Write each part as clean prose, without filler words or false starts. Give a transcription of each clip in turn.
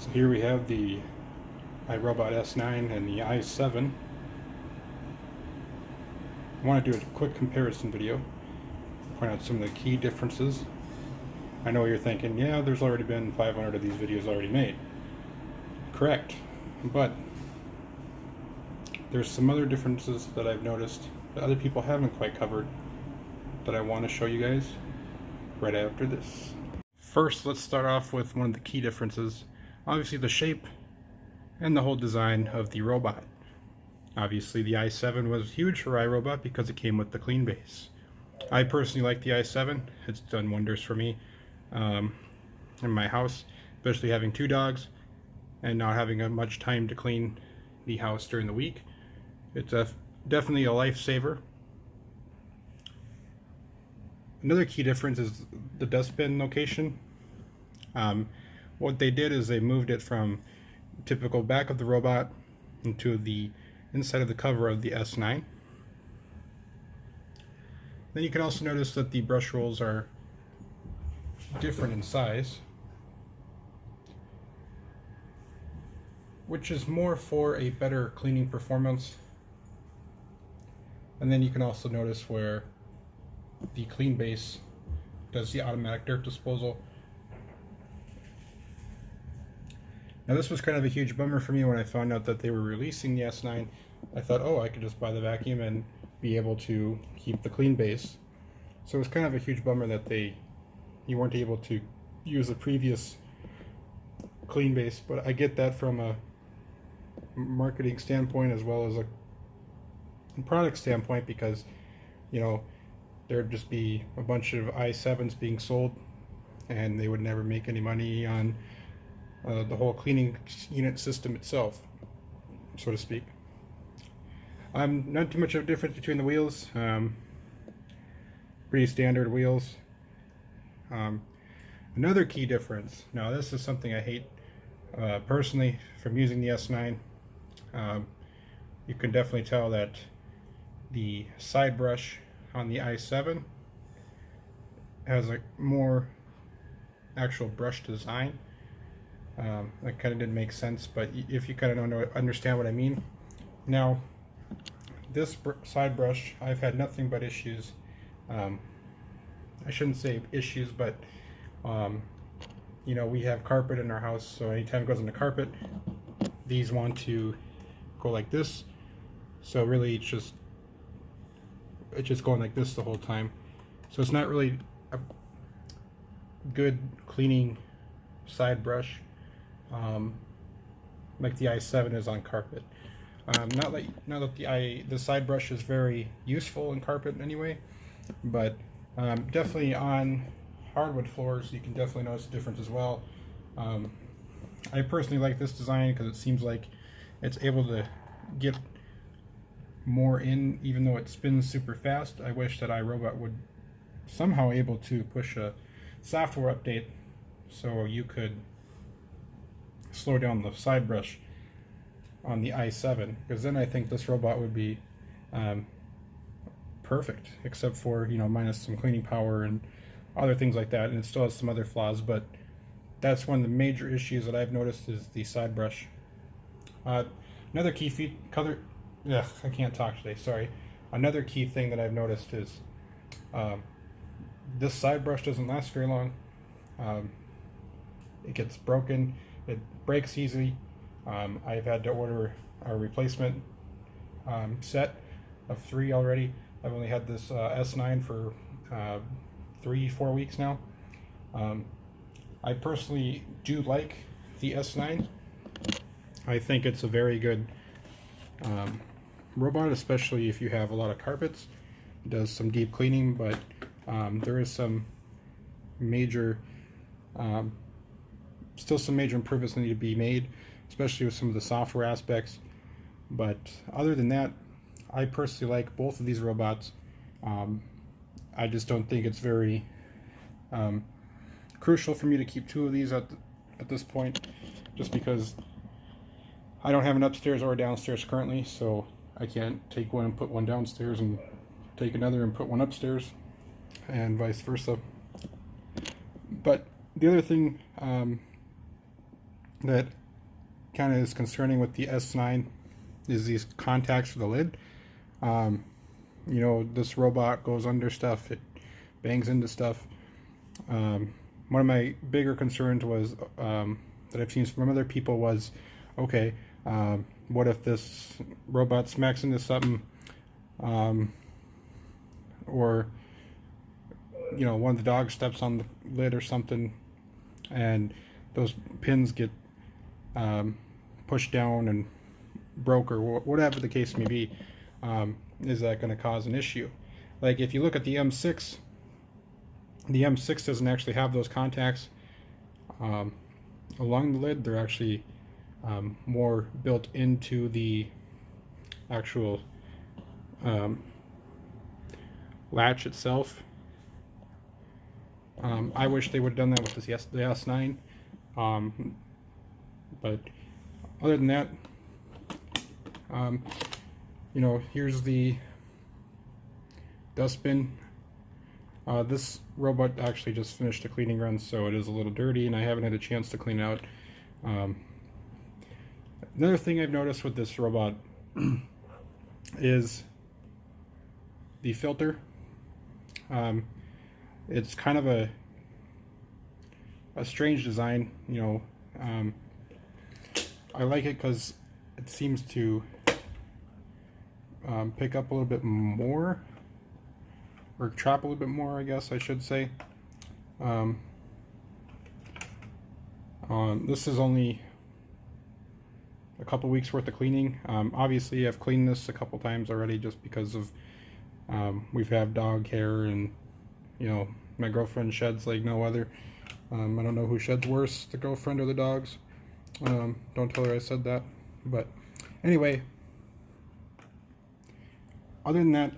So here we have the iRobot S9 and the i7. I want to do a quick comparison video, point out some of the key differences. I know you're thinking, yeah, there's already been 500 of these videos already made. Correct, but there's some other differences that I've noticed that other people haven't quite covered that I want to show you guys right after this. First, let's start off with one of the key differences. Obviously the shape and the whole design of the robot. Obviously the i7 was huge for iRobot because it came with the clean base. I personally like the i7. It's done wonders for me in my house, especially having 2 dogs and not having much time to clean the house during the week. It's definitely a lifesaver. Another key difference is the dustbin location. What they did is they moved it from typical back of the robot into the inside of the cover of the S9. Then you can also notice that the brush rolls are different in size, which is more for a better cleaning performance. And then you can also notice where the clean base does the automatic dirt disposal. Now this was kind of a huge bummer for me when I found out that they were releasing the S9. I thought, oh, I could just buy the vacuum and be able to keep the clean base. So it was kind of a huge bummer that you weren't able to use the previous clean base, but I get that from a marketing standpoint as well as a product standpoint, because you know there'd just be a bunch of i7s being sold and they would never make any money on the whole cleaning unit system itself, so to speak. Not too much of a difference between the wheels. Pretty standard wheels. Another key difference, now this is something I hate personally from using the S9. You can definitely tell that the side brush on the i7 has a more actual brush design. That kind of didn't make sense, but if you kind of don't understand what I mean. Now, this side brush, I've had nothing but issues. I shouldn't say issues, but you know, we have carpet in our house, so anytime it goes on the carpet, these want to go like this. So really, it's just going like this the whole time. So it's not really a good cleaning side brush. Like the i7 is on carpet. Not that the side brush is very useful in carpet anyway, but definitely on hardwood floors you can definitely notice the difference as well. I personally like this design because it seems like it's able to get more in, even though it spins super fast. I wish that iRobot would somehow able to push a software update so you could slow down the side brush on the i7, because then I think this robot would be perfect, except for, you know, minus some cleaning power and other things like that, and it still has some other flaws, but that's one of the major issues that I've noticed is the side brush. Another key color, I can't talk today, sorry. Another key thing that I've noticed is this side brush doesn't last very long. It gets broken, it breaks easy. I've had to order a replacement set of 3 already. I've only had this S9 for 3-4 weeks now. I personally do like the S9. I think it's a very good robot, especially if you have a lot of carpets. It does some deep cleaning, but there is some major still some major improvements that need to be made, especially with some of the software aspects. But other than that, I personally like both of these robots. I just don't think it's very crucial for me to keep 2 of these at this point, just because I don't have an upstairs or a downstairs currently, so I can't take one and put one downstairs and take another and put one upstairs, and vice versa. But the other thing that kind of is concerning with the S9 is these contacts for the lid. You know, this robot goes under stuff, it bangs into stuff. One of my bigger concerns was that I've seen from other people was, okay, what if this robot smacks into something, or you know, one of the dogs steps on the lid or something, and those pins get pushed down and broke, or whatever the case may be. Is that going to cause an issue? Like if you look at the M6 doesn't actually have those contacts along the lid. They're actually more built into the actual latch itself. I wish they would have done that with the S9, but other than that, you know, here's the dustbin. This robot actually just finished a cleaning run, so it is a little dirty and I haven't had a chance to clean it out. Another thing I've noticed with this robot is the filter. It's kind of a strange design, you know. I like it because it seems to pick up a little bit more, or trap a little bit more, I guess I should say. This is only a couple weeks worth of cleaning. Obviously I've cleaned this a couple times already just because of we've had dog hair, and you know, my girlfriend sheds like no other. I don't know who sheds worse, the girlfriend or the dogs. Don't tell her I said that. But anyway, other than that,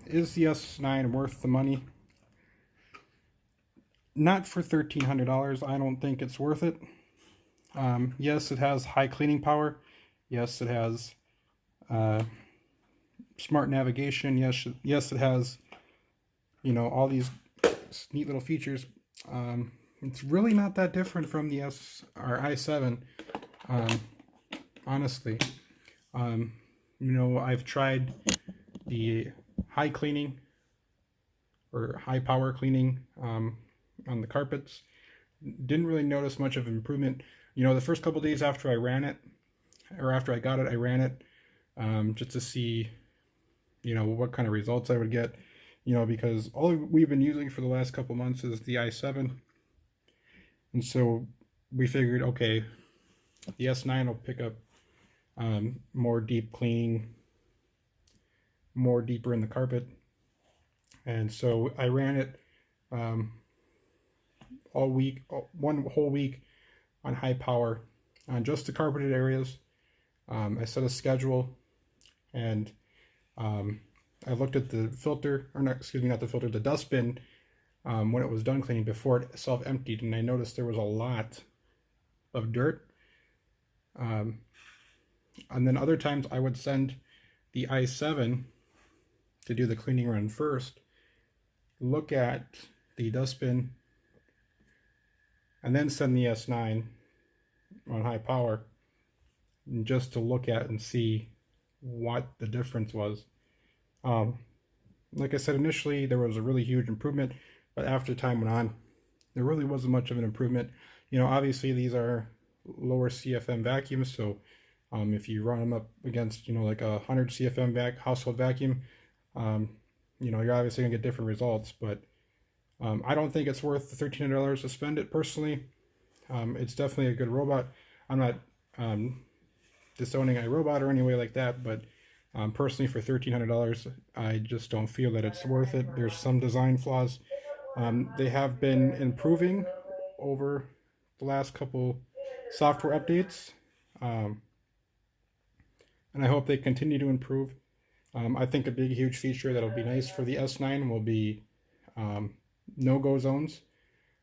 is the S9 worth the money? Not for $1,300. I don't think it's worth it. Yes, it has high cleaning power. Yes, it has smart navigation. Yes, it has, you know, all these neat little features. It's really not that different from the i7. Honestly, you know, I've tried the high cleaning or high power cleaning on the carpets. Didn't really notice much of improvement. You know, the first couple days after I ran it, or after I got it, I ran it just to see, you know, what kind of results I would get. You know, because all we've been using for the last couple months is the i7, and so we figured, okay, the S9 will pick up more deep cleaning, more deeper in the carpet. And so I ran it all week, one whole week on high power on just the carpeted areas. I set a schedule, and I looked at the filter, or not, excuse me, not the filter, the dustbin when it was done cleaning before it self-emptied, and I noticed there was a lot of dirt. And then other times I would send the i7 to do the cleaning run first, look at the dustbin, and then send the S9 on high power just to look at and see what the difference was. Like I said, initially there was a really huge improvement, but after time went on, there really wasn't much of an improvement. You know, obviously these are lower CFM vacuums, so if you run them up against, you know, like a 100 CFM household vacuum, you know, you're obviously gonna get different results. But I don't think it's worth the $1,300 to spend it personally. It's definitely a good robot. I'm not disowning iRobot or any way like that, but personally for $1,300, I just don't feel that it's worth it. There's some design flaws. They have been improving over the last couple software updates, and I hope they continue to improve. I think a big, huge feature that'll be nice for the S9 will be no-go zones.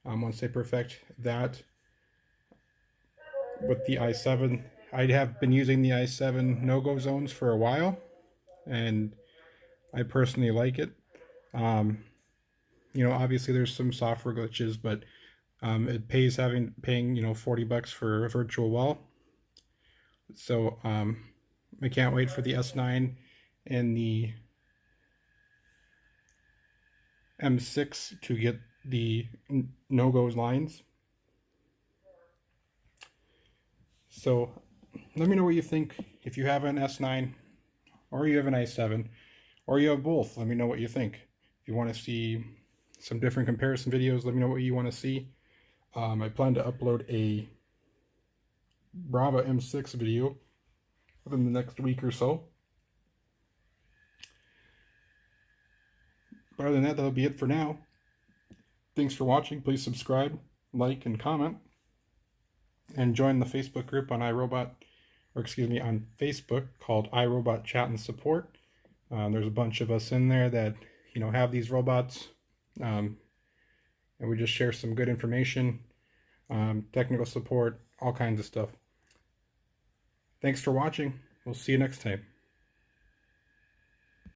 Once they perfect that with the i7, I have been using the i7 no-go zones for a while, and I personally like it. You know, obviously there's some software glitches, but It pays paying, you know, $40 for a virtual wall. So I can't wait for the S9 and the M6 to get the no-go lines. So let me know what you think. If you have an S9 or you have an i7 or you have both, let me know what you think. If you want to see some different comparison videos, let me know what you want to see. I plan to upload a Bravaa M6 video within the next week or so. But other than that, that'll be it for now. Thanks for watching. Please subscribe, like, and comment. And join the Facebook group on iRobot, or excuse me, on Facebook called iRobot Chat and Support. There's a bunch of us in there that, you know, have these robots. And we just share some good information, technical support, all kinds of stuff. Thanks for watching. We'll see you next time.